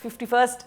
51st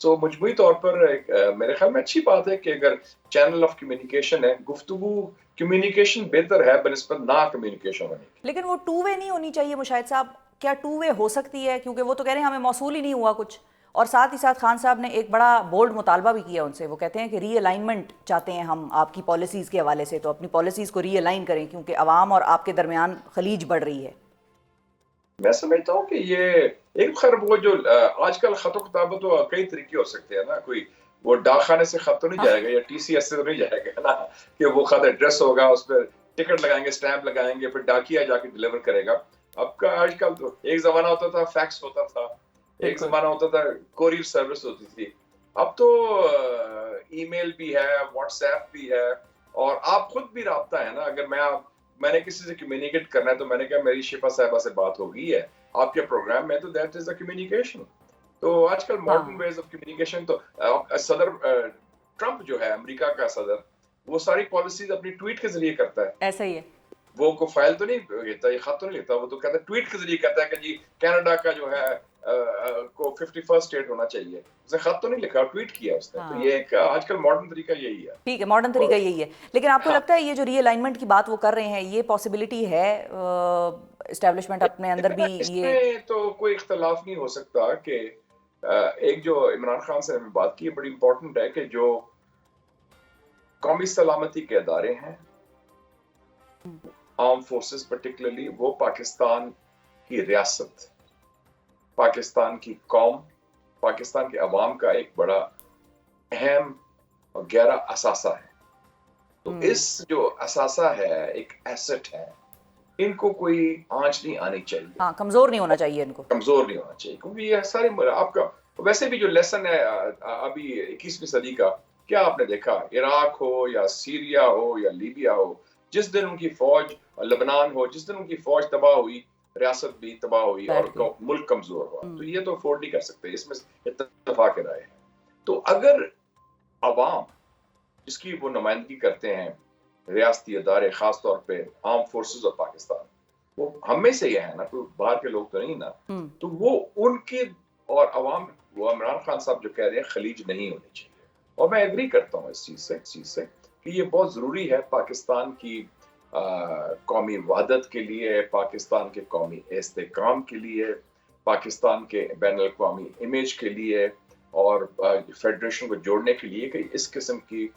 سو مجموعی طور پر میرے خیال میں اچھی بات ہے کہ اگر چینل آف کمیونیکیشن ہے، گفتگو کمیونیکیشن بہتر ہے بنسبت نہ کمیونیکیشن ہونے کی. لیکن وہ ٹو وے نہیں ہونی چاہیے مشاہد صاحب؟ کیا ٹو وے ہو سکتی ہے؟ کیونکہ وہ تو کہہ رہے ہیں ہمیں موصول ہی نہیں ہوا کچھ. اور ساتھ ہی ساتھ خان صاحب نے ایک بڑا بولڈ مطالبہ بھی کیا ان سے. وہ کہتے ہیں کہ ری الائنمنٹ چاہتے ہیں ہم آپ کی پالیسیز کے حوالے سے، تو اپنی پالیسیز کو ری الائن کریں کیونکہ عوام اور آپ کے درمیان خلیج بڑھ رہی ہے. میں سمجھتا ہوں کہ یہ ایک خیر وہ جو آج کل خط و کتابت تو کئی طریقے ہو سکتے ہیں نا. کوئی وہ ڈاک خانے سے خط تو نہیں جائے گا یا ٹی سی ایس سے تو نہیں جائے گا نا کہ وہ خط ایڈریس ہوگا، اس پہ ٹکٹ لگائیں گے، اسٹیمپ لگائیں گے، پھر ڈاکیا جا کے ڈلیور کرے گا. اب کا آج کل تو ایک زمانہ ہوتا تھا فیکس ہوتا تھا، ایک زمانہ ہوتا تھا کوریئر سروس ہوتی تھی. اب تو ای میل بھی ہے، واٹس ایپ بھی ہے، اور آپ خود بھی رابطہ ہے نا. اگر میں نے کسی سے کمیونیکیٹ کرنا ہے تو میں نے کہا میری شفا صاحبہ سے بات ہو گئی ہے آپ کے پروگرام میں، تو دیٹ از دا کمیونیکیشن. تو آج کل ماڈرن ویز آف کمیونیکیشن. تو صدر ٹرمپ جو ہے امریکہ کا صدر، وہ ساری پالیسیز اپنی ٹویٹ کے ذریعے کرتا ہے. ایسا ہی ہے. وہ کو فائل تو نہیں لیتا، یہ خط تو نہیں لیتا، وہ تو کہتا ہے ٹویٹ کے ذریعے کہتا ہے کہ جی کینیڈا کا جو ہے کو 51st اسٹیٹ ہونا چاہیے. اس نے خط تو نہیں لکھا، ٹویٹ کیا اس نے. تو یہ ایک آج کل ماڈرن طریقہ یہی ہے. ٹھیک ہے، ماڈرن طریقہ یہی ہے. لیکن آپ کو لگتا ہے یہ جو ری الائنمنٹ کی بات وہ کر رہے ہیں، یہ پاسبلٹی ہے اسٹیبلشمنٹ اپنے اندر بھی؟ اس میں تو کوئی اختلاف نہیں ہو سکتا کہ ایک جو عمران خان سے ہمیں بات کی بڑی امپورٹنٹ ہے کہ جو قومی سلامتی کے ادارے ہیں، آرم فورسز پرٹیکولرلی، وہ پاکستان کی ریاست، پاکستان کی قوم، پاکستان کے عوام کا ایک بڑا اہم اور گہرا اثاثہ ہے. تو اس جو اثاثہ ہے، ایک ایسٹ ہے، ان کو کوئی آنچ نہیں آنی چاہیے. ہاں، کمزور نہیں ہونا چاہیے ان کو، کمزور نہیں ہونا چاہیے. کیونکہ یہ سارے آپ کا ویسے بھی جو لیسن ہے ابھی 21ویں صدی کا، کیا آپ نے دیکھا عراق ہو یا سیریا ہو یا لیبیا ہو، جس دن ان کی فوج، لبنان ہو، جس دن ان کی فوج تباہ ہوئی، ریاست بھی تباہ ہوئی اور ملک کمزور ہوا. تو یہ تو افورڈ نہیں کر سکتے، اس میں اتفاق رائے ہے. تو اگر عوام جس کی وہ نمائندگی کرتے ہیں، ریاستی ادارے، خاص طور پہ آرم فورسز آف پاکستان، وہ ہم میں سے یہ ہے نا، کوئی باہر کے لوگ تو نہیں نا، تو وہ ان کے اور عوام، وہ عمران خان صاحب جو کہہ رہے ہیں خلیج نہیں ہونی چاہیے. اور میں ایگری کرتا ہوں اس چیز سے کہ یہ بہت ضروری ہے پاکستان کی قومی وحدت کے لیے، پاکستان کے قومی استحکام کے لیے، پاکستان کے بین الاقوامی امیج کے لیے، اور فیڈریشن کو جوڑنے کے لیے کہ اس قسم کی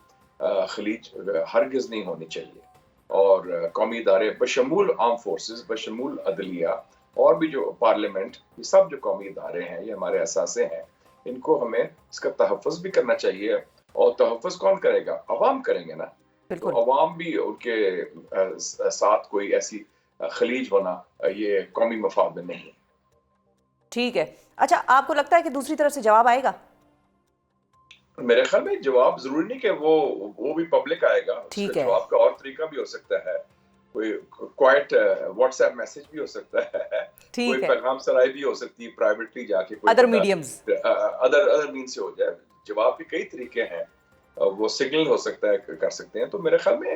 خلیج ہرگز نہیں ہونی چاہیے. اور قومی ادارے بشمول آرم فورسز، بشمول عدلیہ، اور بھی جو پارلیمنٹ، یہ سب جو قومی ادارے ہیں، یہ ہمارے اثاثے ہیں. ان کو ہمیں اس کا تحفظ بھی کرنا چاہیے. اور تحفظ کون کرے گا؟ عوام کریں گے نا. تو عوام بھی ان کے ساتھ کوئی ایسی خلیج ہونا یہ قومی مفاد میں نہیں. ٹھیک ہے. اچھا، آپ کو لگتا ہے کہ دوسری طرف سے جواب آئے گا؟ میرے خیال میں جواب ضروری نہیں کہ وہ بھی پبلک آئے گا. اس کا جواب کا اور طریقہ بھی ہو سکتا ہے. کوئی کوائٹ واٹس ایپ میسج بھی ہو سکتا ہے، کوئی پیغام سرائی بھی ہو سکتی ہے، پرائیویٹلی جا کے ادر میڈیمز، ادر مین سے ہو جائے. جواب کے کئی طریقے ہیں، وہ سگنل ہو سکتا ہے، کر سکتے ہیں. تو میرے خیال میں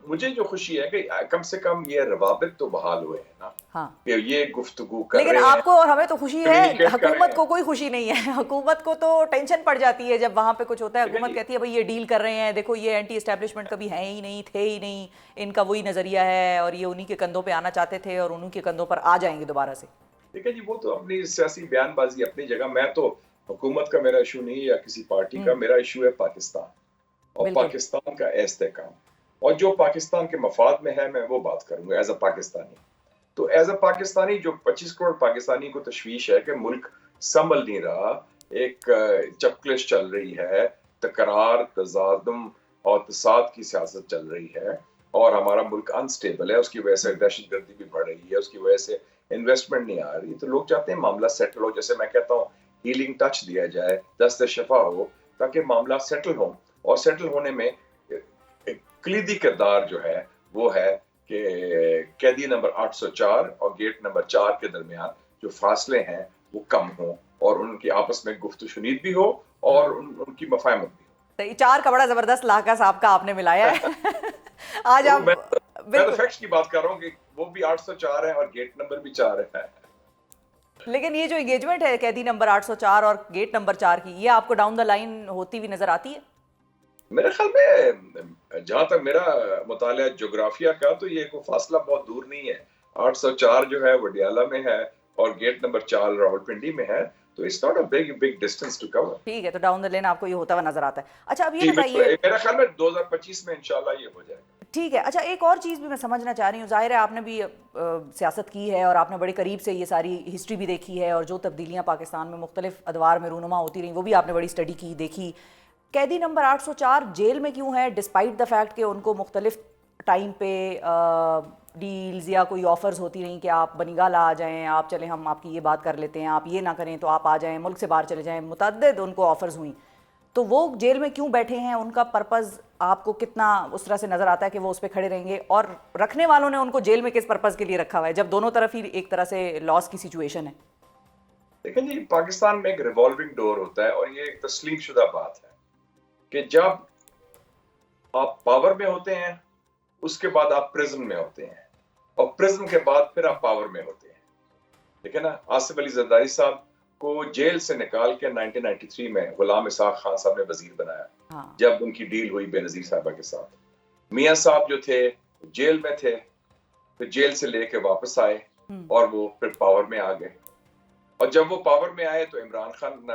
مجھے جو خوشی ہے کہ کم سے کم یہ روابط تو بحال ہوئے ہیں نا، کہ یہ گفتگو کر رہے ہیں. لیکن آپ کو اور ہمیں تو خوشی ہے، حکومت کو کوئی خوشی نہیں ہے. حکومت کو تو ٹینشن پڑ جاتی ہے جب وہاں پہ کچھ ہوتا ہے. حکومت کہتی ہے بھائی یہ ڈیل کر رہے ہیں، دیکھو یہ اینٹی اسٹیبلشمنٹ کبھی ہیں ہی نہیں، تھے ہی نہیں، ان کا وہی نظریہ ہے اور یہ انہی کے کندھوں پہ آنا چاہتے تھے اور انہی کے کندھوں پر آ جائیں گے دوبارہ سے. دیکھیں جی، وہ تو اپنی سیاسی بیان بازی اپنی جگہ. میں تو حکومت کا میرا ایشو نہیں یا کسی پارٹی کا، میرا ایشو ہے پاکستان اور پاکستان کا استحکام. اور جو پاکستان کے مفاد میں ہے میں وہ بات کروں گا ایز اے پاکستانی. تو ایز اے پاکستانی جو 25 کروڑ پاکستانی کو تشویش ہے کہ ملک سنبھل نہیں رہا، ایک چپکلش چل رہی ہے، تکرار، تصادم اور تصاد کی سیاست چل رہی ہے، اور ہمارا ملک انسٹیبل ہے. اس کی وجہ سے دہشت گردی بھی بڑھ رہی ہے، اس کی وجہ سے انویسٹمنٹ نہیں آ رہی. تو لوگ چاہتے ہیں معاملہ سیٹل ہو. جیسے میں کہتا ہوں ہیلنگ ٹچ دیا جائے، دست شفا ہو، تاکہ معاملہ سیٹل ہو. اور سیٹل ہونے میں کلیدی کردار جو ہے وہ ہے کہ قیدی نمبر 804 اور گیٹ نمبر 4 کے درمیان جو فاصلے ہیں وہ کم ہوں، اور ان کی آپس میں گفت و شنید بھی ہو اور ان کی مفاہمت بھی ہو. 4 کا بڑا زبردست لاکہ صاحب کا آپ نے ملایا ہے. آج آپ میں فیکٹس کی بات کر رہا ہوں کہ وہ بھی 804 ہے اور گیٹ نمبر بھی 4 ہے. لیکن یہ جو انگیجمنٹ ہے قیدی نمبر 804 اور گیٹ نمبر 4 کی، یہ آپ کو ڈاؤن دا لائن ہوتی ہوئی نظر آتی ہے؟ میرے خیال میں جہاں تک میرا مطالعہ جغرافیہ کا، تو یہ کوئی فاصلہ بہت دور نہیں ہے. 804 جو ہے وڈیالہ میں ہے اور گیٹ نمبر 4 راولپنڈی میں ہے، تو it's not a big distance to cover. ٹھیک ہے، تو ڈاؤن دا لین آپ کو یہ ہوتا ہوا نظر آتا ہے. اچھا اب یہ جی بتائیے، بالکل، میرا خیال میں 2025 میں انشاءاللہ یہ ہو جائے گا. ٹھیک ہے. اچھا ایک اور چیز بھی میں سمجھنا چاہ رہی ہوں، ظاہر ہے آپ نے بھی سیاست کی ہے اور آپ نے بڑے قریب سے یہ ساری ہسٹری بھی دیکھی ہے، اور جو تبدیلیاں پاکستان میں مختلف ادوار میں رونما ہوتی رہیں وہ بھی آپ نے بڑی اسٹڈی کی، دیکھی. قیدی نمبر 804 جیل میں کیوں ہے ڈسپائٹ دا فیکٹ کہ ان کو مختلف ٹائم پہ ڈیلز یا کوئی آفرز ہوتی رہیں کہ آپ بنیگال آ جائیں، آپ چلیں ہم آپ کی یہ بات کر لیتے ہیں، آپ یہ نہ کریں تو آپ آ جائیں، ملک سے باہر چلے جائیں، متعدد ان کو آفرز ہوئیں. تو وہ جیل میں کیوں بیٹھے ہیں، ان کا پرپز آپ کو کتنا اس طرح سے نظر آتا ہے کہ وہ اس پہ کھڑے رہیں گے، اور رکھنے والوں نے ان کو جیل میں کس پرپز کے لیے رکھا ہوا ہے جب دونوں طرف ہی ایک طرح سے لاس کی سچویشن ہے؟ دیکھیں جی، پاکستان میں ایک ریوالونگ ڈور ہوتا ہے، اور یہ ایک تسلیم شدہ بات ہے کہ جب آپ پاور میں ہوتے ہیں اس کے بعد آپ پرزن میں ہوتے ہیں، اور پرزن کے بعد پھر آپ پاور میں ہوتے ہیں. ٹھیک ہے نا. آصف علی زرداری صاحب کو جیل سے نکال کے 1993 میں غلام اسحاق خان صاحب نے وزیر بنایا جب ان کی ڈیل ہوئی بے نظیر صاحبہ کے ساتھ. میاں صاحب جو تھے جیل میں تھے، پھر جیل سے لے کے واپس آئے اور وہ پھر پاور میں آ گئے، اور جب وہ پاور میں آئے تو عمران خان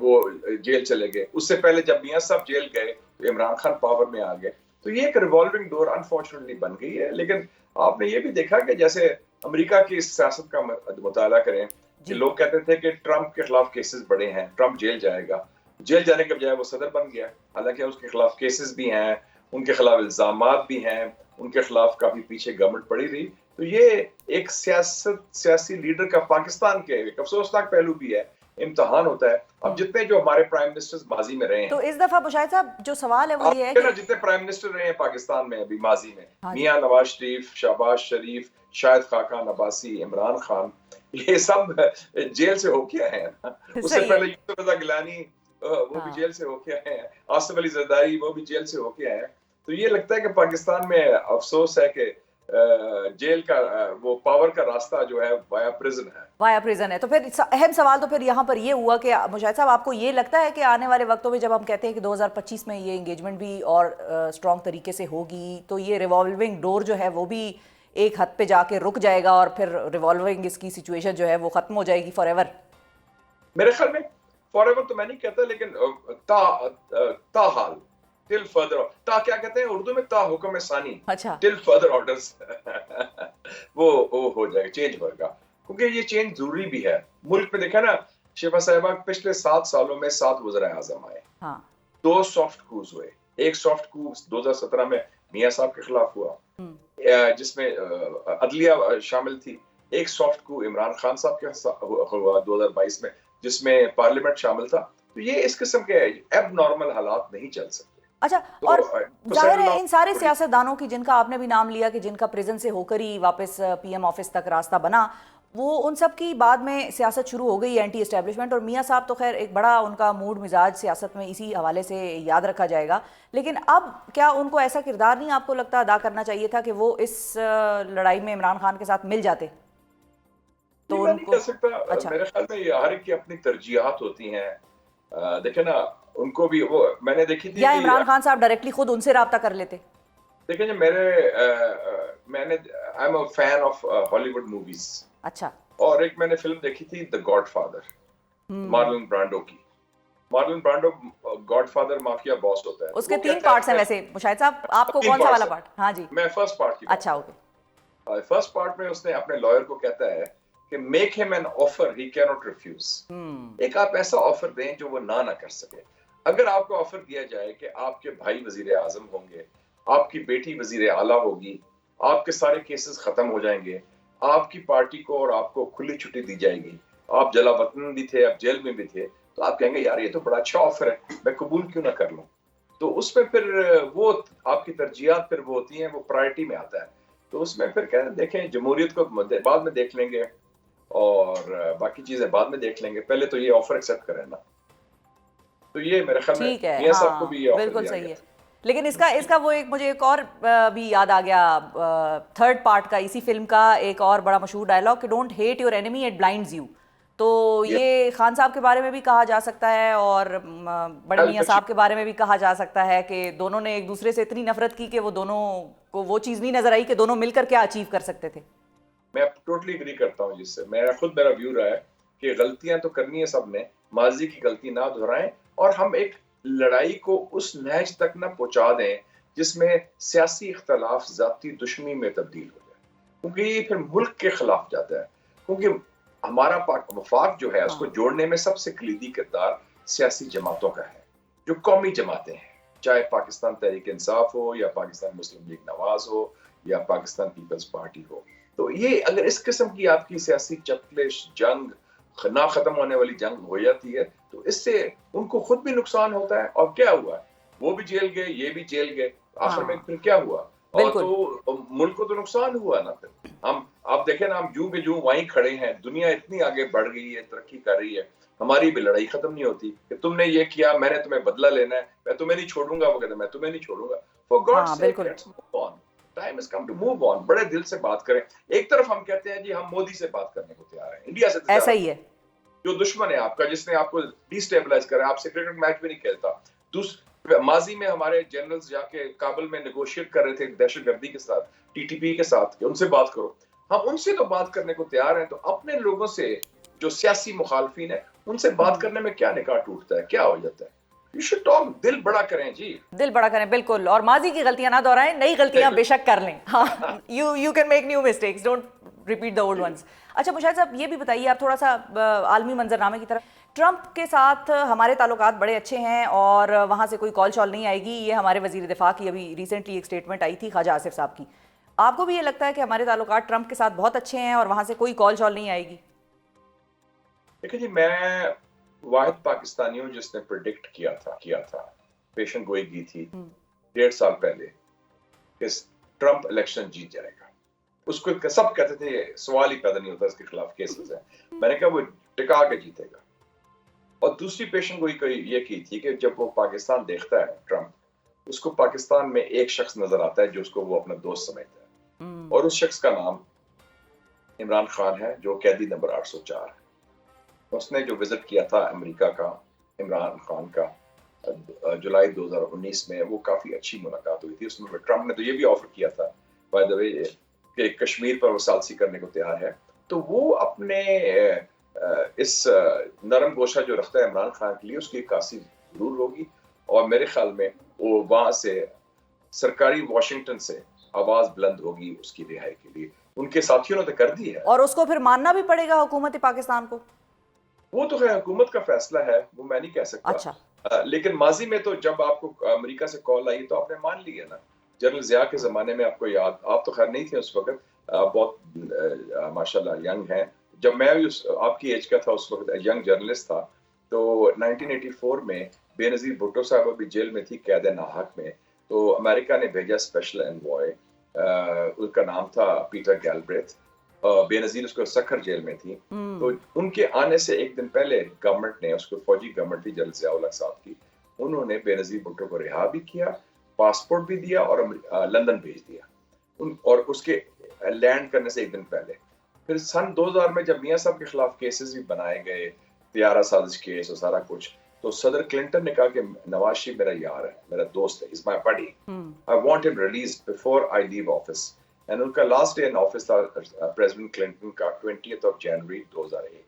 وہ جیل چلے گئے. اس سے پہلے جب میاں صاحب جیل گئے تو عمران خان پاور میں آ گئے. تو یہ ایک ریوالونگ ڈور انفارچونیٹلی بن گئی ہے. لیکن آپ نے یہ بھی دیکھا کہ جیسے امریکہ کی سیاست کا مطالعہ کریں کہ لوگ کہتے تھے کہ ٹرمپ کے خلاف کیسز بڑے ہیں، ٹرمپ جیل جائے گا. جیل جانے کے بجائے وہ صدر بن گیا، حالانکہ اس کے خلاف کیسز بھی ہیں، ان کے خلاف الزامات بھی ہیں، ان کے خلاف کافی پیچھے گورنمنٹ پڑی رہی. تو یہ ایک سیاسی لیڈر کا پاکستان کے ایک افسوسناک پہلو بھی ہے، امتحان ہوتا ہے. اب جتنے جو ہمارے پرائم منسٹرز ماضی میں رہے ہیں، تو اس دفعہ مشاہد صاحب جو سوال ہے وہ یہ ہے کہ جتنے پرائم منسٹر رہے ہیں پاکستان میں ابھی ماضی میں، میاں نواز شریف، شہباز شریف، شاہد خاقان عباسی، عمران خان، یہ سب جیل سے ہو کے آئے ہیں. اس سے پہلے یوسف رضا گیلانی وہ بھی جیل سے ہو کے آئے ہیں، آصف علی زرداری وہ بھی جیل سے ہو کے آئے ہیں. تو یہ لگتا ہے کہ پاکستان میں افسوس ہے کہ جیل کا وہ پاور کا راستہ جو ہے وایا پریزن ہے. وایا پریزن ہے. تو پھر اہم سوال تو پھر یہاں پر یہ ہوا کہ مشاہد صاحب آپ کو یہ لگتا ہے کہ آنے والے وقتوں میں جب ہم کہتے ہیں کہ 2025 میں یہ انگیجمنٹ بھی اور اسٹرانگ طریقے سے ہوگی، تو یہ ریوالونگ ڈور جو ہے وہ بھی ایک حد پہ جا کے رک جائے گا اور پھر ریوالونگ اس کی سچویشن جو ہے وہ ختم ہو جائے گی فار ایور؟ میرے خیال میں فار ایور تو میں نہیں کہتا، لیکن تاحال ٹل فردر، تا کیا کہتے ہیں اردو میں، تا حکم ثانی، ٹل فردر آرڈرز وہ ہو جائے گا، چینج ہوئے گا. کیونکہ یہ چینج ضروری بھی ہے. ملک میں دیکھا نا شیفا صاحبہ، پچھلے 7 سالوں میں 7 وزراء اعظم آئے، 2 سافٹ کوز ہوئے. ایک سافٹ کو 2017 میں میاں صاحب کے خلاف ہوا جس میں عدلیہ شامل تھی. ایک سافٹ کو عمران خان صاحب کے ہوا 2022 میں جس میں پارلیمنٹ شامل تھا. تو یہ اس قسم کے ایب نارمل حالات نہیں چل سکتے. اچھا، اور ظاہر ہے ان سارے سیاستدانوں کی جن کا آپ نے بھی نام لیا کہ جن کا پریزن سے ہو کر ہی واپس پی ایم آفس تک راستہ بنا، وہ ان سب کی بعد میں سیاست شروع ہو گئی اینٹی اسٹیبلشمنٹ، اور میاں صاحب تو خیر ایک بڑا ان کا موڈ مزاج سیاست میں اسی حوالے سے یاد رکھا جائے گا. لیکن اب کیا ان کو ایسا کردار نہیں آپ کو لگتا ادا کرنا چاہیے تھا کہ وہ اس لڑائی میں عمران خان کے ساتھ مل جاتے؟ تو میں نہیں کہہ سکتا، میرے خیال میں ہر ایک کی اپنی ترجیحات ہوتی ہیں. دیکھیں نا ان کو بھی وہ میں نے دیکھی تھی، یا عمران خان صاحب ڈائریکٹلی خود ان سے رابطہ کر لیتے؟ دیکھیں جی میں نے I am a fan of ہالی ووڈ موویز. اچھا. اور ایک میں نے فلم دیکھی تھی the God father, Marlene Brando کی. Marlene Brando God father mafia باس ہوتا ہے. اس کے 3 پارٹس ہیں ویسے مشاہد صاحب، آپ کو کون سا والا پارٹ؟ ہاں جی، میں فرسٹ پارٹ کی. اچھا اوکے. فرسٹ پارٹ میں اس نے اپنے لائر کو کہتا ہے کہ make him an offer he can not refuse. ایک آپ ایسا آفر دیں جو وہ نہ کر سکے. اگر آپ کو آفر دیا جائے کہ آپ کے بھائی وزیر اعظم ہوں گے، آپ کی بیٹی وزیر اعلیٰ ہوگی، آپ کے سارے کیسز ختم ہو جائیں گے، آپ کی پارٹی کو اور آپ کو کھلی چھٹی دی جائے گی، آپ جلا وطن بھی تھے، آپ جیل میں بھی تھے، تو آپ کہیں گے یار یہ تو بڑا اچھا آفر ہے، میں قبول کیوں نہ کر لوں. تو اس میں پھر وہ آپ کی ترجیحات پھر وہ ہوتی ہیں، وہ پرائرٹی میں آتا ہے. تو اس میں پھر کہتے ہیں دیکھیں جمہوریت کو بعد میں دیکھ لیں گے اور باقی چیزیں بعد میں دیکھ لیں گے، پہلے تو یہ آفر ایکسیپٹ کریں نا. تو یہ میرے خیال میں میاں صاحب کو بھی یہ آفر بالکل صحیح ہے. لیکن اس کا وہ ایک مجھے ایک اور بھی یاد آ گیا تھرڈ پارٹ کا اسی فلم کا ایک اور بڑا مشہور ڈائلاگ کہ don't hate your enemy it blinds you. تو یہ خان صاحب کے بارے میں بھی کہا جا سکتا ہے اور بڑے میاں صاحب کے بارے میں بھی کہا جا سکتا ہے کہ دونوں نے ایک دوسرے سے اتنی نفرت کی کہ وہ دونوں کو وہ چیز نہیں نظر آئی کہ دونوں مل کر کیا اچیو کر سکتے تھے. میں ٹوٹلی ایگری کرتا ہوں جس سے میرا ویو رہا ہے کہ غلطیاں تو کرنی ہے سب نے, ماضی کی غلطی نہ دہرائیں اور ہم ایک لڑائی کو اس نہج تک نہ پہنچا دیں جس میں سیاسی اختلاف ذاتی دشمنی میں تبدیل ہو جائے, کیونکہ یہ پھر ملک کے خلاف جاتا ہے. کیونکہ ہمارا وفاق جو ہے اس کو جوڑنے میں سب سے کلیدی کردار سیاسی جماعتوں کا ہے, جو قومی جماعتیں ہیں, چاہے پاکستان تحریک انصاف ہو یا پاکستان مسلم لیگ نواز ہو یا پاکستان پیپلز پارٹی ہو. تو یہ اگر اس قسم کی آپ کی سیاسی چکلش جنگ نہ ختم ہونے والی جنگ ہو جاتی ہے تو اس سے ان کو خود بھی نقصان ہوتا ہے. اور کیا ہوا, وہ بھی جیل گئے, یہ بھی جیل گئے, آخر میں پھر کیا ہوا, اور تو ملک کو تو نقصان ہوا نا. پھر ہم آپ دیکھیں نا, ہم جوں کے جوں وہیں کھڑے ہیں, دنیا اتنی آگے بڑھ گئی ہے, ترقی کر رہی ہے, ہماری بھی لڑائی ختم نہیں ہوتی کہ تم نے یہ کیا میں نے تمہیں بدلہ لینا ہے, میں تمہیں نہیں چھوڑوں گا, وہ کہتے ہیں میں تمہیں نہیں چھوڑوں گا. For God sake let's move on, time has come to move on. بڑے دل سے بات کریں. ایک طرف ہم کہتے ہیں جی ہم مودی سے بات کرنے کو تیار ہیں, انڈیا سے ایسا ہی ہے, جو دشمن ہے آپ کا, جس نے آپ کو ڈی اسٹیبلائز کرا, آپ سے کرکٹ میچ بھی نہیں کھیلتا. ماضی میں ہمارے جنرلز جا کے کابل میں نیگوشیٹ کر رہے تھے دہشت گردی کے ساتھ, ٹی ٹی پی کے ساتھ, کہ ان سے بات کرو. ہم ان سے تو بات کرنے کو تیار ہیں, تو اپنے لوگوں سے جو سیاسی مخالفین ہیں ان سے بات کرنے میں کیا نکاح ٹوٹتا ہے, کیا ہو جاتا ہے؟ You should talk, دل بڑا کریں جی, دل بڑا کریں, بالکل. اور ماضی کی غلطیاں نہ دہرائیں, نئی غلطیاں بے شک کر لیں. ہاں, you can make new mistakes, don't repeat the old ones. اچھا مشاہد صاحب یہ بھی بتائیے آپ تھوڑا سا عالمی منظرنامے کی طرف, ٹرمپ کے ساتھ ہمارے تعلقات بڑے اچھے ہیں اور وہاں سے کوئی کال شال نہیں آئے گی, یہ ہمارے وزیر دفاع کی ابھی ریسنٹلی ایک اسٹیٹمنٹ آئی تھی خواجہ آصف صاحب کی. آپ کو بھی یہ لگتا ہے کہ ہمارے تعلقات ٹرمپ کے ساتھ بہت اچھے ہیں اور وہاں سے کوئی کال شال نہیں آئے گی؟ دیکھیں جی, میں واحد پاکستانی ہوں جس نے پریڈکٹ کیا تھا پیشن گوئی کی تھی 1.5 سال پہلے کہ ٹرمپ الیکشن جیت جائے گا. اس کو سب کہتے تھے سوال ہی پیدا نہیں ہوتا اس کے خلاف کیسز ہیں, میں نے کہا وہ ٹکا کے جیتے گا. اور دوسری پیشن گوئی یہ کی تھی کہ جب وہ پاکستان دیکھتا ہے ٹرمپ, اس کو پاکستان میں ایک شخص نظر آتا ہے جو اس کو وہ اپنا دوست سمجھتا ہے, اور اس شخص کا نام عمران خان ہے جو قیدی نمبر 804 ہے. اس نے جو وزٹ کیا تھا امریکہ کا عمران خان کا جولائی 2019 میں, وہ کافی اچھی ملاقات ہوئی تھی. اس میں ٹرمپ نے تو یہ بھی آفر کیا تھا بائی دا وے کہ کشمیر پر وہ ثالثی کرنے کو تیار ہے. تو وہ اپنے اس نرم گوشہ جو رکھتا ہے عمران خان کے لیے, اس کی عکاسی ضرور ہوگی, اور میرے خیال میں وہ وہاں سے سرکاری واشنگٹن سے آواز بلند ہوگی اس کی رہائی کے لیے. ان کے ساتھیوں نے تو کر دی ہے, اور اس کو پھر ماننا بھی پڑے گا حکومت پاکستان کو. وہ تو خیر حکومت کا فیصلہ ہے, وہ میں نہیں کہہ سکتا. اچھا. لیکن ماضی میں تو جب آپ کو امریکہ سے کال آئی تو آپ نے مان لی ہے نا. جنرل ضیاء کے زمانے میں آپ کو یاد, آپ تو خیر نہیں تھے اس وقت, بہت ماشاءاللہ ینگ ہیں, جب میں بھی آپ کی ایج کا تھا اس وقت ینگ جرنلسٹ تھا, تو 1984 میں بے نظیر بھٹو صاحب ابھی جیل میں تھی قید ناحق میں, تو امریکہ نے بھیجا اسپیشل انوائے, ان کا نام تھا پیٹر گیلبریتھ, بے نظیر اس کو سکھر جیل میں تھی. تو ان کے آنے سے ایک دن پہلے گورنمنٹ نے, اس کو فوجی گورنمنٹ تھی جنرل ضیاء الحق صاحب کی, انہوں نے بے نظیر بھٹو کو رہا بھی کیا, پاسپورٹ بھی دیا اور لندن بھیج دیا, اور اس کے لینڈ کرنے سے ایک دن پہلے. پھر سن 2000 میں جب میاں صاحب کے خلاف کیسز بھی بنائے گئے, طیارہ سازش کیس اور سارا کچھ, تو صدر کلنٹن نے کہا کہ نواز شریف میرا یار ہے, میرا دوست ہے, از مائی بڈی, I want him released before I leave office. And ان کا لاسٹ ڈے ان آفس تھا پریزیڈنٹ کلنٹن کا 20th of January 2001.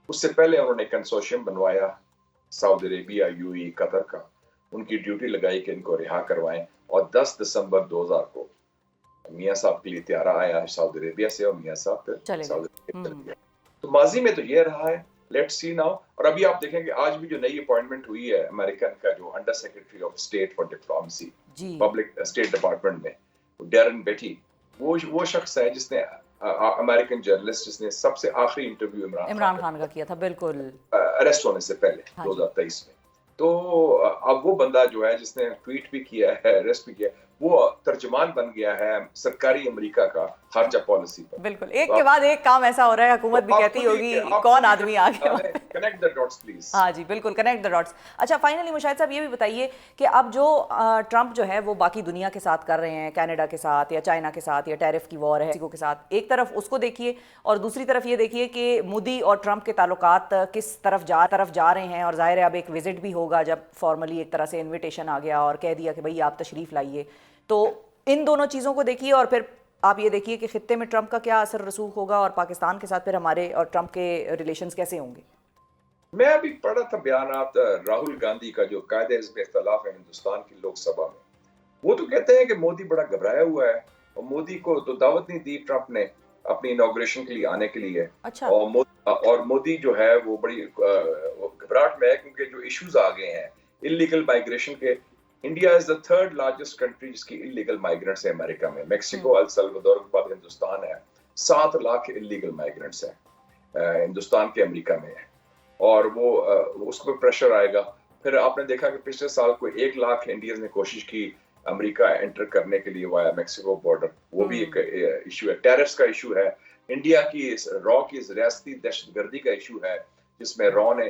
اس سے پہلے انہوں نے کنسورشیم بنوایا سعودی عربیہ, یو اے, قطر کا, ان کی ڈیوٹی لگائی کہ ان کو رہا کروائیں, اور 10 دسمبر 2000 کو میاں صاحب کے لیے طیارہ آیا سعودی عربیہ سے, اور میاں صاحب پھر سعودی عربیہ چلے گئے. تو ماضی میں تو یہ رہا ہے, لیٹس سی ناؤ. اور ابھی آپ دیکھیں کہ آج بھی جو نئی اپوائنٹمنٹ ہوئی ہے امریکن کا, جو under secretary of state for diplomacy public state department میں, ڈیرن بیٹی, وہ شخص ہے جس نے امریکن جرنلسٹ جس نے سب سے آخری انٹرویو عمران خان کا کیا تھا, بالکل اریسٹ ہونے سے پہلے 2023 میں. تو اب وہ بندہ جو ہے جس نے ٹویٹ بھی کیا ہے، ریسٹ بھی کیا ہے، وہ ترجمان بن گیا ہے سرکاری امریکہ کا خارجہ پالیسی پر. بالکل، ایک کے بعد ایک کام ایسا ہو رہا ہے، حکومت بھی کہتی ہوگی کون آدمی آ گیا. Connect the dots please. ہاں جی بالکل، کنیکٹ دا ڈاٹس. اچھا فائنلی مشاہد صاحب یہ بھی بتائیے کہ اب جو ٹرمپ جو ہے وہ باقی دنیا کے ساتھ کر رہے ہیں، کینیڈا کے ساتھ یا چائنا کے ساتھ یا ٹیرف کی وار ہے میکسیکو کے ساتھ، ایک طرف اس کو دیکھیے اور دوسری طرف یہ دیکھیے کہ مودی اور ٹرمپ کے تعلقات کس طرف جا رہے ہیں. اور ظاہر ہے اب ایک وزٹ بھی ہوگا جب فارملی ایک طرح سے انویٹیشن آ گیا اور کہہ دیا کہ بھئی آپ تشریف لائیے. تو ان دونوں چیزوں کو دیکھیے اور پھر آپ یہ دیکھیے کہ خطے میں ٹرمپ کا کیا اثر رسوخ ہوگا اور پاکستان کے ساتھ پھر ہمارے اور ٹرمپ کے ریلیشنز کیسے ہوں گے. میں ابھی پڑھا تھا بیانات راہل گاندھی کا جو قائد حزب اختلاف ہے ہندوستان کی لوک سبھا میں. وہ تو کہتے ہیں کہ مودی بڑا گھبرایا ہوا ہے اور مودی کو تو دعوت نہیں دی ٹرمپ نے اپنی انوگریشن کے لیے آنے کے لیے. اچھا. اور مودی جو ہے وہ بڑی گھبراہٹ میں ہے کیونکہ جو ایشوز آ گئے ہیں انلیگل مائگریشن کے. India is the third largest country جس کی انلیگل مائگرنٹس ہے امریکہ میں. میکسیکو السلوادور کے بعد ہندوستان ہے. 7 لاکھ انلیگل مائگرنٹس ہیں ہندوستان کے امریکہ میں ہے. اور وہ اس کو پریشر آئے گا. پھر آپ نے دیکھا کہ پچھلے سال کوئی 1 لاکھ انڈینز نے کوشش کی امریکہ انٹر کرنے کے لیے وایا میکسیکو بارڈر. وہ بھی ایک ایشو ہے. ٹیرفز کا ایشو ہے. انڈیا کی رو کی ریاستی دہشت گردی کا ایشو ہے جس میں رو نے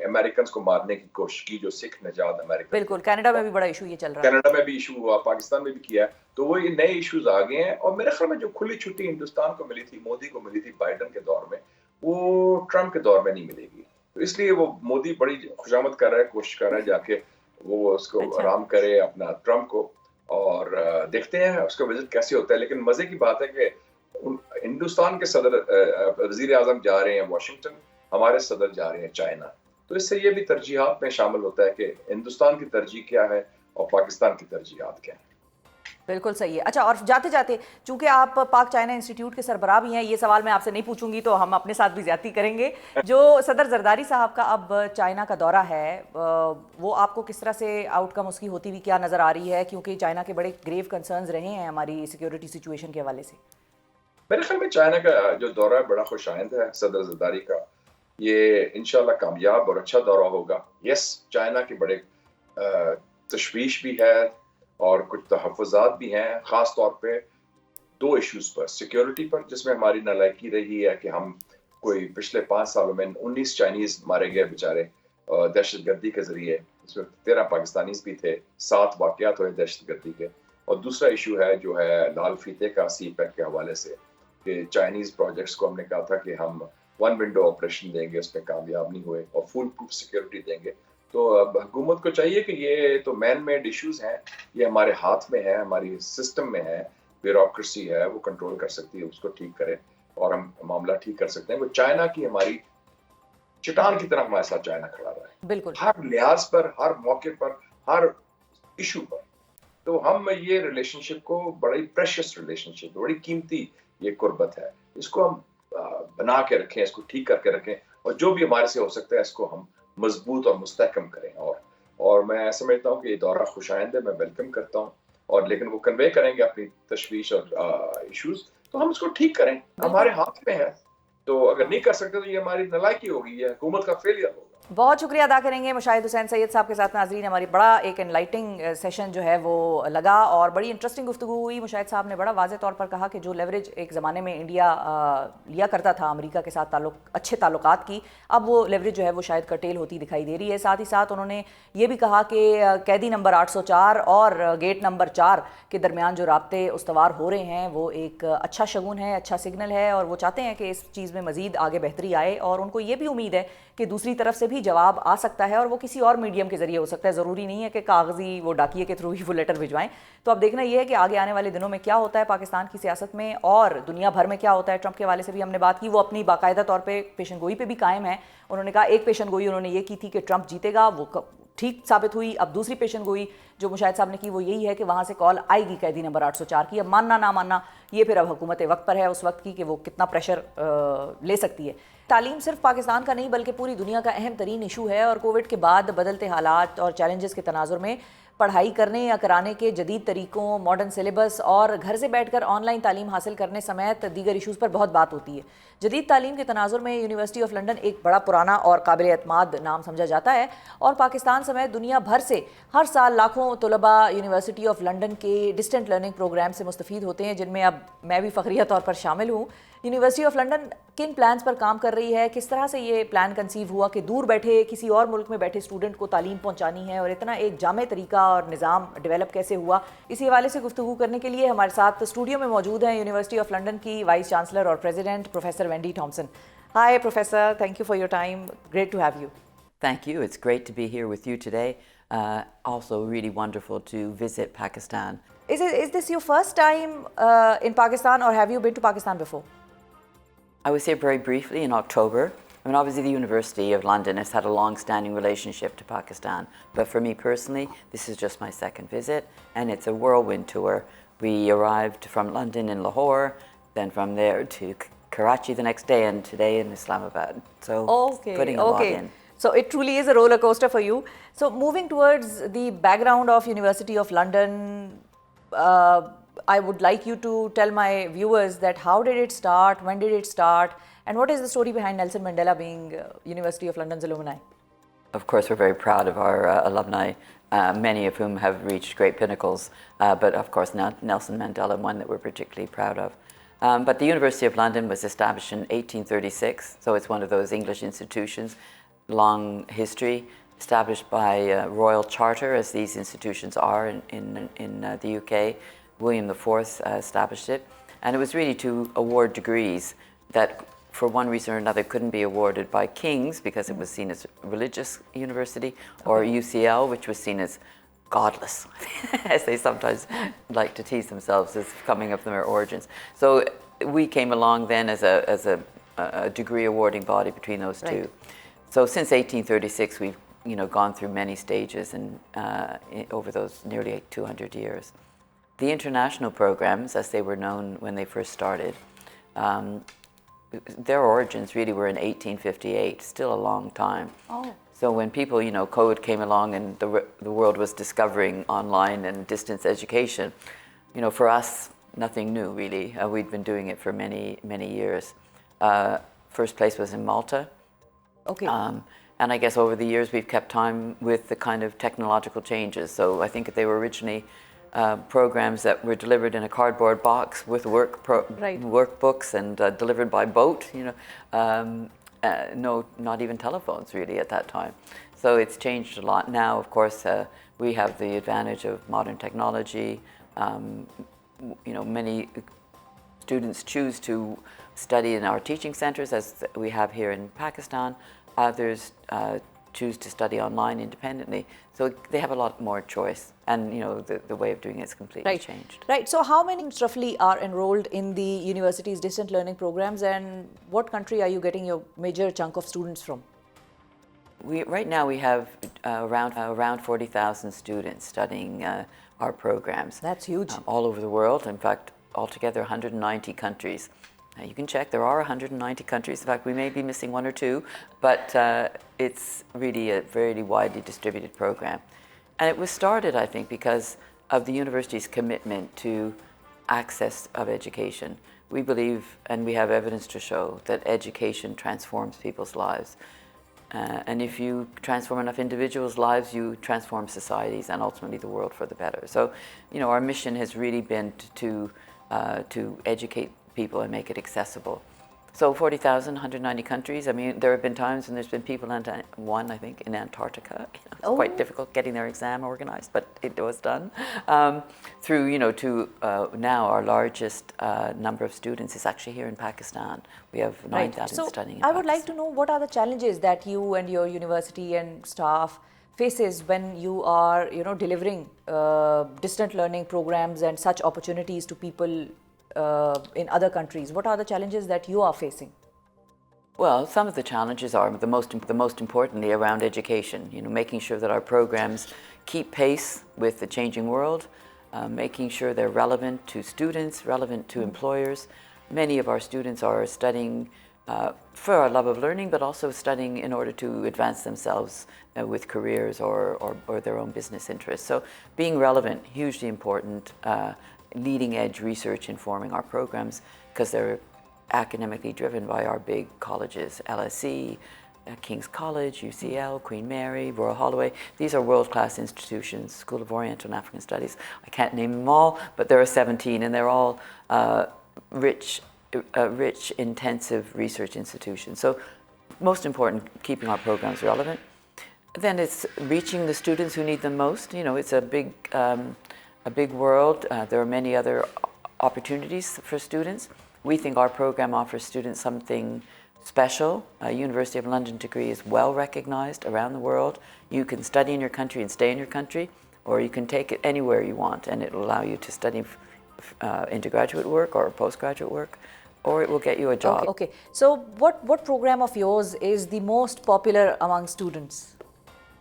امریکنز کو مارنے کی کوشش کی جو سکھ نژاد امریکن. بالکل، کینیڈا میں بھی بڑا ایشو یہ چل رہا ہے. کینیڈا میں بھی ایشو ہوا، پاکستان میں بھی کیا ہے. تو وہ یہ نئے ایشوز آ گئے ہیں اور میرے خیال میں جو کھلی چھٹی ہندوستان کو ملی تھی، مودی کو ملی تھی بائیڈن کے دور میں، وہ ٹرمپ کے دور میں نہیں ملے گی. تو اس لیے وہ مودی بڑی خوشامد کر رہا ہے، کوشش کر رہا ہے جا کے وہ اس کو آرام کرے اپنا ٹرمپ کو. اور دیکھتے ہیں اس کا وزٹ کیسے ہوتا ہے. لیکن مزے کی بات ہے کہ ہندوستان کے صدر وزیر اعظم جا رہے ہیں واشنگٹن، ہمارے صدر جا رہے ہیں چائنا. تو اس سے یہ بھی ترجیحات میں شامل ہوتا ہے کہ ہندوستان کی ترجیح کیا ہے اور پاکستان کی ترجیحات کیا ہیں. بالکل صحیح ہے. اچھا، اور جاتے جاتے چونکہ آپ پاک چائنا انسٹیٹیوٹ کے سربراہ بھی ہیں، یہ سوال میں آپ سے نہیں پوچھوں گی تو ہم اپنے ساتھ بھی زیادتی کریں گے. جو صدر زرداری صاحب کا اب چائنا کا دورہ ہے وہ آپ کو کس طرح سے آؤٹ کم اس کی ہوتی ہوئی کیا نظر آ رہی ہے؟ کیونکہ چائنا کے بڑے گریو کنسرنز رہے ہیں ہماری سیکیورٹی سچویشن کے حوالے سے. میرے خیال میں چائنا کا جو دورہ ہے بڑا خوش آئند ہے صدر زرداری کا. یہ انشاءاللہ کامیاب اور اچھا دورہ ہوگا. یس، چائنا کے بڑے تشویش بھی ہے اور کچھ تحفظات بھی ہیں، خاص طور پہ 2 ایشوز پر. سیکیورٹی پر جس میں ہماری نالائقی رہی ہے کہ ہم کوئی پچھلے 5 سالوں میں 19 چائنیز مارے گئے بیچارے دہشت گردی کے ذریعے، اس میں 13 پاکستانیز بھی تھے. 7 واقعات ہوئے دہشت گردی کے. اور دوسرا ایشو ہے جو ہے لال فیتے کا سی پیک کے حوالے سے کہ چائنیز پروجیکٹس کو ہم نے کہا تھا کہ ہم 1 ونڈو آپریشن دیں گے، اس میں کامیاب نہیں ہوئے، اور فل پروف سیکیورٹی دیں گے. تو اب حکومت کو چاہیے کہ یہ تو مین میڈ ایشوز ہیں، یہ ہمارے ہاتھ میں ہے، ہماری سسٹم میں ہے، بیوروکریسی ہے، وہ کنٹرول کر سکتی ہے، اس کو ٹھیک کرے اور ہم معاملہ ٹھیک کر سکتے ہیں. وہ چائنا کی ہماری چٹان کی طرح ہمارے ساتھ چائنا کھڑا رہا ہے بالکل ہر لحاظ پر، ہر موقع پر، ہر ایشو پر. تو ہم یہ ریلیشن شپ کو بڑی پریشیس ریلیشن شپ، بڑی قیمتی یہ قربت ہے، اس کو ہم بنا کے رکھیں، اس کو ٹھیک کر کے رکھیں اور جو بھی ہمارے سے ہو سکتا ہے اس کو ہم مضبوط اور مستحکم کریں. اور میں سمجھتا ہوں کہ یہ دورہ خوش آئند ہے، میں ویلکم کرتا ہوں. اور لیکن وہ کنوے کریں گے اپنی تشویش اور ایشوز تو ہم اس کو ٹھیک کریں، ہمارے ہاتھ میں ہے. تو اگر نہیں کر سکتے تو یہ ہماری نالائقی ہوگی، یہ حکومت کا فیلئر ہوگا. بہت شکریہ ادا کریں گے مشاہد حسین سید صاحب کے ساتھ. ناظرین، ہماری بڑا ایک انلائٹنگ سیشن جو ہے وہ لگا اور بڑی انٹرسٹنگ گفتگو ہوئی. مشاہد صاحب نے بڑا واضح طور پر کہا کہ جو لیوریج ایک زمانے میں انڈیا لیا کرتا تھا امریکہ کے ساتھ اچھے تعلقات کی، اب وہ لیوریج جو ہے وہ شاید کرٹیل ہوتی دکھائی دے رہی ہے. ساتھ ہی ساتھ انہوں نے یہ بھی کہا کہ قیدی نمبر 804 اور گیٹ نمبر 4 کے درمیان جو رابطے استوار ہو رہے ہیں وہ ایک اچھا شگون ہے، اچھا سگنل ہے، اور وہ چاہتے ہیں کہ اس چیز میں مزید آگے بہتری آئے. اور ان کو یہ بھی امید ہے کہ دوسری طرف سے بھی جواب آ سکتا ہے اور وہ کسی اور میڈیم کے ذریعے ہو سکتا ہے. ضروری نہیں ہے کہ کاغذی وہ ڈاکیے کے تھرو ہی وہ لیٹر بھجوائیں. تو اب دیکھنا یہ ہے کہ آگے آنے والے دنوں میں کیا ہوتا ہے پاکستان کی سیاست میں اور دنیا بھر میں کیا ہوتا ہے. ٹرمپ کے حوالے سے بھی ہم نے بات کی، وہ اپنی باقاعدہ طور پہ پیشن گوئی پہ بھی قائم ہے. انہوں نے کہا ایک پیشن گوئی انہوں نے یہ کی تھی کہ ٹرمپ جیتے گا، وہ ٹھیک ثابت ہوئی. اب دوسری پیشن گوئی جو مشاہد صاحب نے کی وہ یہی ہے کہ وہاں سے کال آئے گی قیدی نمبر 804 کی. اب ماننا نہ ماننا یہ پھر اب حکومت وقت پر ہے اس وقت کی کہ وہ کتنا پریشر لے سکتی ہے. تعلیم صرف پاکستان کا نہیں بلکہ پوری دنیا کا اہم ترین ایشو ہے، اور کووڈ کے بعد بدلتے حالات اور چیلنجز کے تناظر میں پڑھائی کرنے یا کرانے کے جدید طریقوں، ماڈرن سلیبس اور گھر سے بیٹھ کر آن لائن تعلیم حاصل کرنے سمیت دیگر ایشوز پر بہت بات ہوتی ہے۔ جدید تعلیم کے تناظر میں یونیورسٹی آف لنڈن ایک بڑا پرانا اور قابل اعتماد نام سمجھا جاتا ہے، اور پاکستان سمیت دنیا بھر سے ہر سال لاکھوں طلباء یونیورسٹی آف لنڈن کے ڈسٹنٹ لرننگ پروگرام سے مستفید ہوتے ہیں، جن میں اب میں بھی فخریہ طور پر شامل ہوں۔ یونیورسٹی آف لنڈن کن پلانز پر کام کر رہی ہے؟ کس طرح سے یہ پلان کنسیو ہوا کہ دور بیٹھے کسی اور ملک میں بیٹھے اسٹوڈنٹ کو تعلیم پہنچانی ہے، اور اتنا ایک جامع طریقہ اور نظام ڈیولپ کیسے ہوا؟ اسی حوالے سے گفتگو کرنے کے لیے ہمارے ساتھ اسٹوڈیو میں موجود ہیں یونیورسٹی آف لنڈن کی وائس چانسلر اور president professor Wendy Thomson. Hi professor, thank you for your time, great to have you. Thank you. It's great to be here with you today. Also really wonderful to visit Pakistan. Is this your first time in Pakistan, or have you been to Pakistan before? I was here very briefly in October. I mean, obviously the University of London has had a long-standing relationship to Pakistan, but for me personally, this is just my second visit, and it's a whirlwind tour. We arrived from London in Lahore, then from there to Karachi the next day, and today in Islamabad. So putting a lot in. So it truly is a roller coaster for you. So moving towards the background of University of London, I would like you to tell my viewers that how did it start, when did it start, and what is the story behind Nelson Mandela being University of London's alumni? Of course, we're very proud of our alumni, many of whom have reached great pinnacles, but of course Nelson Mandela, one that we're particularly proud of. But the University of London was established in 1836, so it's one of those English institutions, long history, established by royal charter, as these institutions are in the UK. William IV established it, and it was really to award degrees that for one reason or another couldn't be awarded by kings because it was seen as a religious university, or UCL, which was seen as godless, as they sometimes like to tease themselves as coming of their origins. So we came along then as a degree awarding body between those two. So since 1836, we've gone through many stages and over those nearly 200 years. The international programs, as they were known when they first started, their origins really were in 1858, still a long time. So when people, code came along and the world was discovering online and distance education, for us, nothing new really. We'd been doing it for many, many years. First place was in Malta. Okay. And I guess over the years we've kept time with the kind of technological changes. So I think they were originally programs that were delivered in a cardboard box with workbooks and delivered by boat. No, not even telephones really at that time. So it's changed a lot. Now, of course, we have the advantage of modern technology. Many students choose to study in our teaching centers, as we have here in Pakistan. Others choose to study online independently. So they have a lot more choice. And, the way of doing it is completely changed. Right. So how many roughly are enrolled in the university's distant learning programs, and what country are you getting your major chunk of students from? Right now we have around 40,000 students studying our programs. That's huge. All over the world. In fact, altogether 190 countries. You can check, there are 190 countries. In fact, we may be missing one or two, but it's really a very widely distributed program. And it was started, I think, because of the university's commitment to access of education. We believe, and we have evidence to show, that education transforms people's lives. And if you transform enough individuals' lives, you transform societies and ultimately the world for the better. So, our mission has really been to educate people and make it accessible. So 40,000, 190 countries. I mean, there have been times when there's been people I think, in Antarctica. It's quite difficult getting their exam organized, but it was done. Through, to now our largest number of students is actually here in Pakistan. We have 9,000 studying in Pakistan. I would like to know, what are the challenges that you and your university and staff faces when you are, delivering distant learning programs and such opportunities to people in other countries? What are the challenges that you are facing? Well, some of the challenges are the most importantly around education. Making sure that our programs keep pace with the changing world, making sure they're relevant to students, relevant to employers. Many of our students are studying for a love of learning, but also studying in order to advance themselves with careers or their own business interests. So being relevant, hugely important, leading edge research informing our programs, because they're academically driven by our big colleges, LSE, King's College, UCL, Queen Mary, Royal Holloway. These are world-class institutions, School of Oriental and African Studies. I can't name them all, but there are 17, and they're all rich, intensive research institutions. So most important, keeping our programs relevant. Then it's reaching the students who need them most. You know, it's a big world. There are many other opportunities for students. We think our program offers students something special. A University of London degree is well recognized around the world. You can study in your country and stay in your country, or you can take it anywhere you want, and it will allow you to study undergraduate work or postgraduate work, or it will get you a job. Okay. So what program of yours is the most popular among students?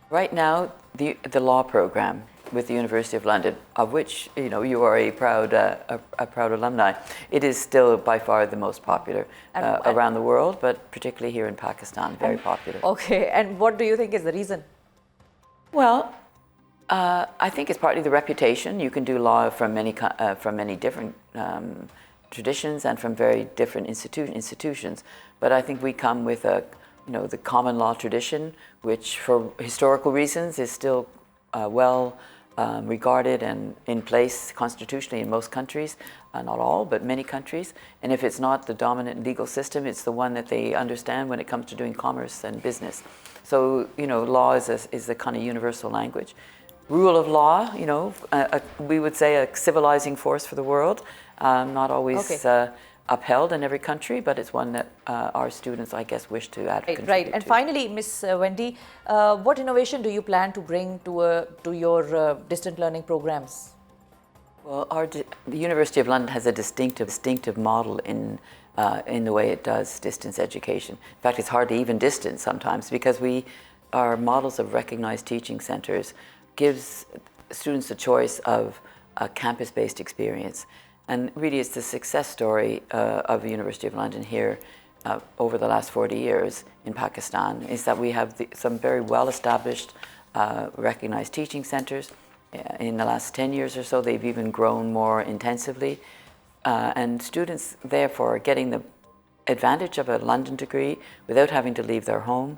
Right now, the law program with the University of London, of which you are a proud alumni. It is still by far the most popular around the world, but particularly here in Pakistan, very popular. Okay, and what do you think is the reason? Well, I think it's partly the reputation. You can do law from many different traditions and from very different institutions. But I think we come with the common law tradition, which for historical reasons is still well regarded and in place constitutionally in most countries, not all, but many countries. And if it's not the dominant legal system, it's the one that they understand when it comes to doing commerce and business. So, law is a kind of universal language. Rule of law, we would say a civilizing force for the world, not always upheld in every country, but it's one that our students, I guess, wish to advocate. Right. And finally, Ms. Wendy, what innovation do you plan to bring to your distant learning programs? Well, the University of London has a distinctive model in the way it does distance education. In fact, it's hardly even distance sometimes, because our models of recognized teaching centers gives students the choice of a campus-based experience. And really, it's the success story of the University of London here over the last 40 years in Pakistan, is that we have some very well-established, recognized teaching centers. In the last 10 years or so, they've even grown more intensively. And students, therefore, are getting the advantage of a London degree without having to leave their home.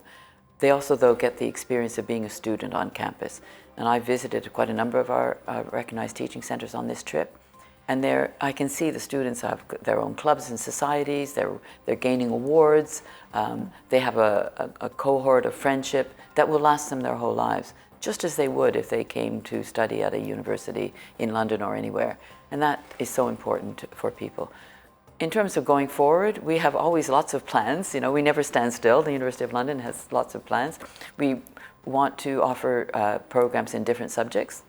They also, though, get the experience of being a student on campus. And I visited quite a number of our recognized teaching centers on this trip. And there, I can see the students have their own clubs and societies. They're gaining awards. They have a cohort of friendship that will last them their whole lives, just as they would if they came to study at a university in London or anywhere. And that is so important for people. In terms of going forward, we have always lots of plans. We never stand still. The University of London has lots of plans. We want to offer programs in different subjects.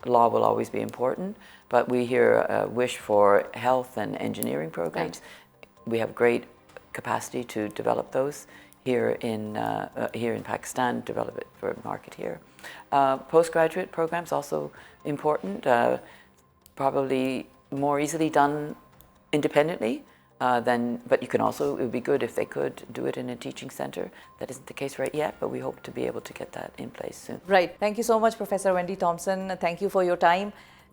Law will always be important, but we hear a wish for health and engineering programs. Right. We have great capacity to develop those here in Pakistan, develop it for market here. Postgraduate programs also important, probably more easily done independently. But you can also, it would be good if they could do it in a teaching center. That isn't the case right yet, but we hope to be able to get that in place soon. Right. Thank you so much, Professor Wendy Thompson. Thank you for your time.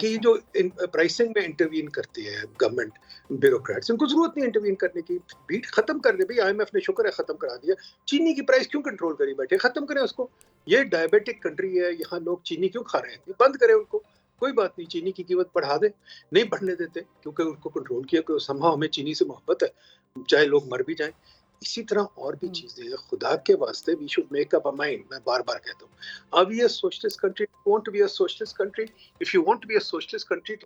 کہ یہ جو pricing میں intervene کرتی ہے government bureaucrats, ان کو ضرورت نہیں intervene کرنے کی. بیٹ ختم کر دے بھائی، IMF نے شکر ہے ختم کرا دیا. چینی کی پرائس کیوں کنٹرول کری بیٹھے؟ ختم کریں اس کو. یہ ڈائبیٹک کنٹری ہے، یہاں لوگ چینی کیوں کھا رہے ہیں؟ بند کریں ان کو، کوئی بات نہیں. چینی کی قیمت بڑھا دیں، نہیں بڑھنے دیتے کیونکہ ان کو کنٹرول کیا کہ سمہاؤ ہمیں چینی سے محبت ہے، چاہے لوگ مر بھی جائیں. اسی طرح اور بھی چیزیں ہیں. خدا کے واسطے we should make up a mind. میں بار بار کہتا ہوں، اب یہ socialist country want to be a socialist country. If you want to be a socialist country,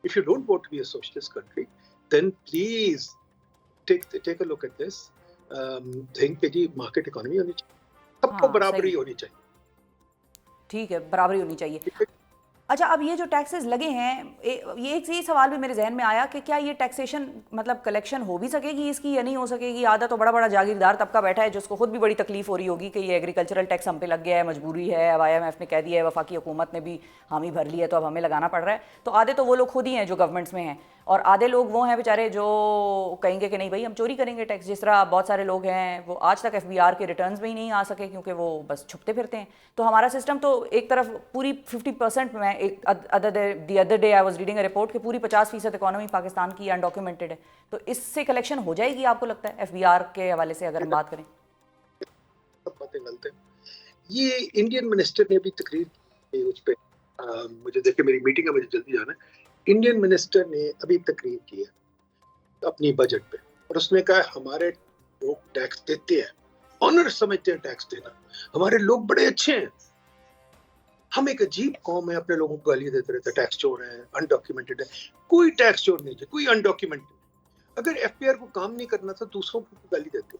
if you don't want to be a socialist country, then please take a look at this think کہ جی market economy ہونی چاہیے، سب کو برابری ہونی چاہیے. ٹھیک ہے، برابری ہونی چاہیے. اچھا، اب یہ جو ٹیکسز لگے ہیں، یہ ایک یہ سوال بھی میرے ذہن میں آیا کہ کیا یہ ٹیکسیشن مطلب کلیکشن ہو بھی سکے گی اس کی یا نہیں ہو سکے گی؟ آدھا تو بڑا بڑا جاگیردار طبقہ بیٹھا ہے جس کو خود بھی بڑی تکلیف ہو رہی ہوگی کہ یہ ایگریکلچرل ٹیکس ہم پہ لگ گیا ہے، مجبوری ہے، اب IMF نے کہہ دیا ہے، وفاقی حکومت نے بھی حامی بھر لی ہے تو اب ہمیں لگانا پڑ رہا ہے. تو آدھے تو وہ لوگ خود ہی ہیں جو گورنمنٹس میں ہیں، اور آدھے لوگ وہ ہیں بیچارے جو کہیں گے کہ نہیں بھائی ہم چوری کریں گے ٹیکس. جس طرح بہت سارے لوگ ہیں وہ آج تک FBR کے ریٹرنز میں ہی نہیں آ سکے کیونکہ وہ بس چھپتے پھرتے ہیں. تو ہمارا سسٹم تو ایک طرف پوری 50%، میں the other day I was reading a report کہ پوری 50% اکانومی پاکستان کی انڈاکیومنٹڈ ہے. تو اس سے کلیکشن ہو جائے گی آپ کو لگتا ہے FBR کے حوالے سے اگر ہم بات کریں؟ سب باتیں غلط ہیں. یہ انڈین منسٹر نے بھی تقریر کی اس پہ، مجھے دیکھے میری میٹنگ ہے، مجھے جلدی جانا ہے. انڈین منسٹر نے ابھی تقریر کی ہے اپنی بجٹ پہ، اور اس نے کہا ہمارے لوگ ٹیکس دیتے ہیں، آنر سمجھتے ہیں ٹیکس دینا، ہمارے لوگ بڑے اچھے ہیں. ہم ایک عجیب قوم ہے، اپنے لوگوں کو گالیاں دیتے رہتے ہیں، ٹیکس چور ہیں، انڈاکیومنٹڈ ہے. کوئی ٹیکس چور نہیں ہے، کوئی انڈاکیومنٹڈ. اگر FBR کو کام نہیں کرنا تھا دوسروں کو گالی دیتے.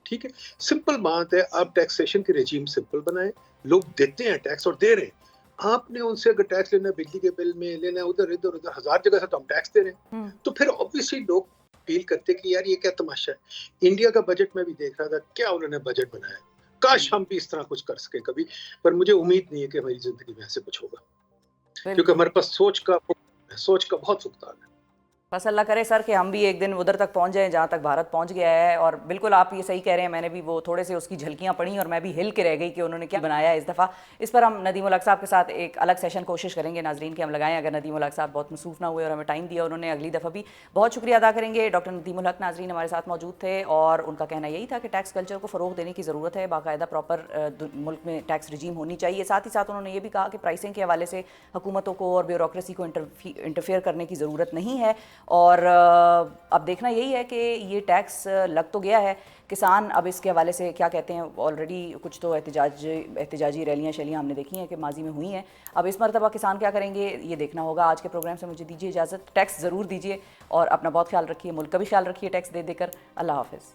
ٹھیک ہے، سمپل بات ہے، آپ ٹیکسیشن کی رجیم سمپل بنائیں. لوگ دیتے ہیں ٹیکس اور دے رہے ہیں. آپ نے ان سے اگر ٹیکس لینا ہے بجلی کے بل میں، لینا ہے ادھر 1000 جگہ سے، تو ہم ٹیکس دے رہے ہیں. تو پھر obviously لوگ فیل کرتے کہ یار یہ کیا تماشا ہے. انڈیا کا بجٹ میں بھی دیکھ رہا تھا، کیا انہوں نے بجٹ بنایا. کاش ہم بھی اس طرح کچھ کر سکیں کبھی، پر مجھے امید نہیں ہے کہ ہماری زندگی میں ایسے کچھ ہوگا، کیونکہ ہمارے پاس سوچ کا بہت فقدان ہے. بس اللہ کرے سر کہ ہم بھی ایک دن ادھر تک پہنچ جائیں جہاں تک بھارت پہنچ گیا ہے. اور بالکل آپ یہ صحیح کہہ رہے ہیں، میں نے بھی وہ تھوڑے سے اس کی جھلکیاں پڑھی اور میں بھی ہل کے رہ گئی کہ انہوں نے کیا بنایا اس دفعہ. اس پر ہم ندیم الحق صاحب کے ساتھ ایک الگ سیشن کوشش کریں گے ناظرین کہ ہم لگائیں. اگر ندیم الحق صاحب بہت مصروف نہ ہوئے اور ہمیں ٹائم دیا انہوں نے اگلی دفعہ بھی. بہت شکریہ ادا کریں گے. ڈاکٹر ندیم الحق ناظرین ہمارے ساتھ موجود تھے اور ان کا کہنا یہی تھا کہ ٹیکس کلچر کو فروغ دینے کی ضرورت ہے، باقاعدہ پراپر ملک میں ٹیکس رجیم ہونی چاہیے. ساتھ ہی ساتھ انہوں نے یہ بھی کہا کہ پرائسنگ کے حوالے سے حکومتوں کو اور بیوروکریسی کو انٹرفیئر کرنے کی ضرورت نہیں ہے. اور اب دیکھنا یہی ہے کہ یہ ٹیکس لگ تو گیا ہے، کسان اب اس کے حوالے سے کیا کہتے ہیں. آلریڈی کچھ تو احتجاجی ریلیاں شیلیاں ہم نے دیکھی ہیں کہ ماضی میں ہوئی ہیں. اب اس مرتبہ کسان کیا کریں گے یہ دیکھنا ہوگا. آج کے پروگرام سے مجھے دیجیے اجازت. ٹیکس ضرور دیجیے اور اپنا بہت خیال رکھیے، ملک کا بھی خیال رکھیے ٹیکس دے کر. اللہ حافظ.